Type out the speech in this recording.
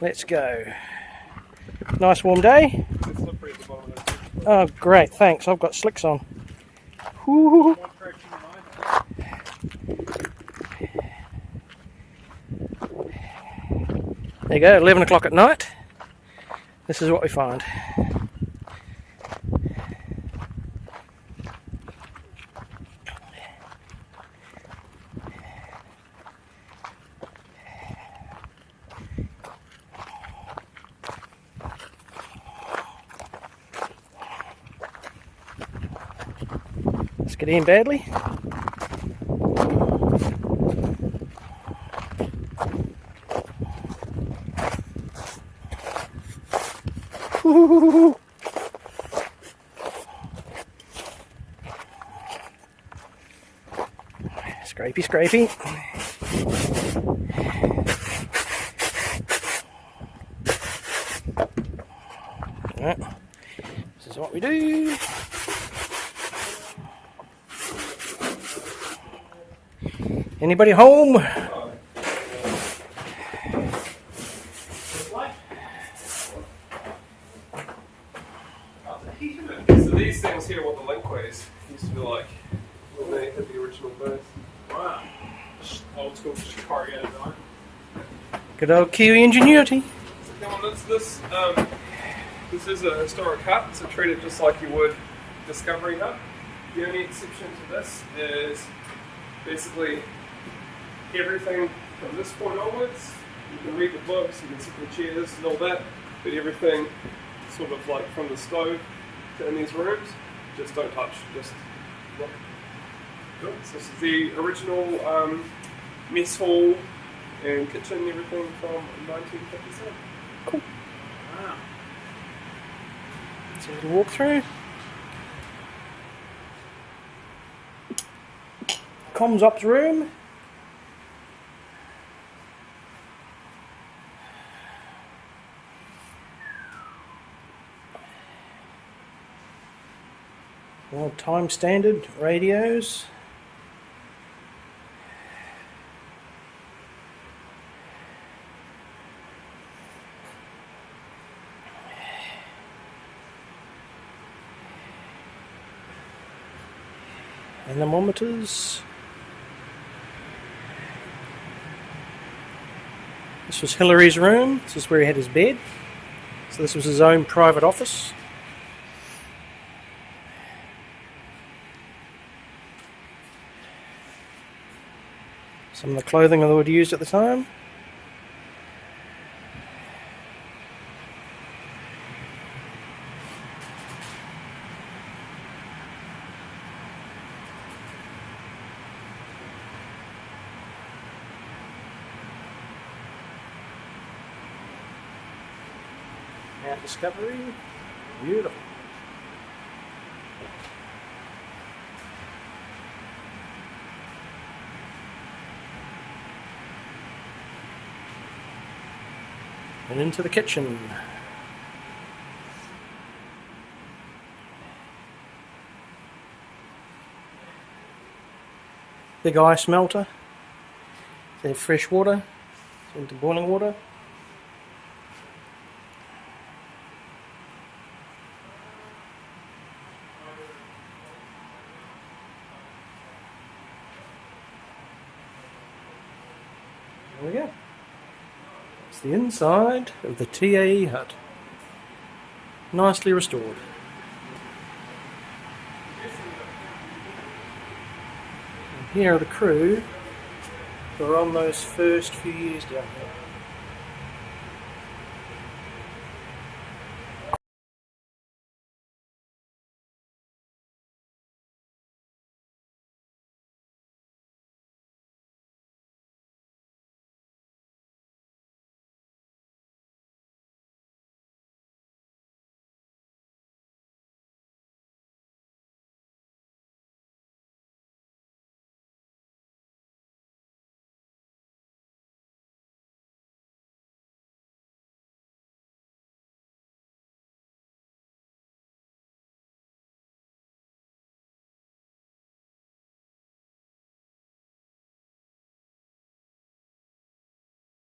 Let's go. Nice warm day. Oh, great, thanks. I've got slicks on. Woo. There you go, 11 o'clock at night. This is what we find. Let's get in badly. Scrapey, scrapey. Right. This is what we do. Anybody home? So these things here, what the link ways used to be like when they hit the original base. Wow. Old school Chicago design. Good old Kiwi ingenuity. So come on, this is a historic hut. It's treated just like you would Discovery Hut. The only exception to this is basically everything from this point onwards. You can read the books, you can sit in the chairs and all that, but everything sort of like from the stove to in these rooms, just don't touch, just look. So this is the original mess hall and kitchen and everything from 1957. Cool. Wow. So we can walk through. Comms Ops room. All time standard radios. Anemometers. This was Hillary's room. This is where he had his bed. So this was his own private office. Some of the clothing that they would use at the time. Mount Discovery, beautiful. And into the kitchen. Big ice melter. They have fresh water into boiling water. There we go. It's the inside of the TAE hut. Nicely restored. And here are the crew who were on those first few years down here.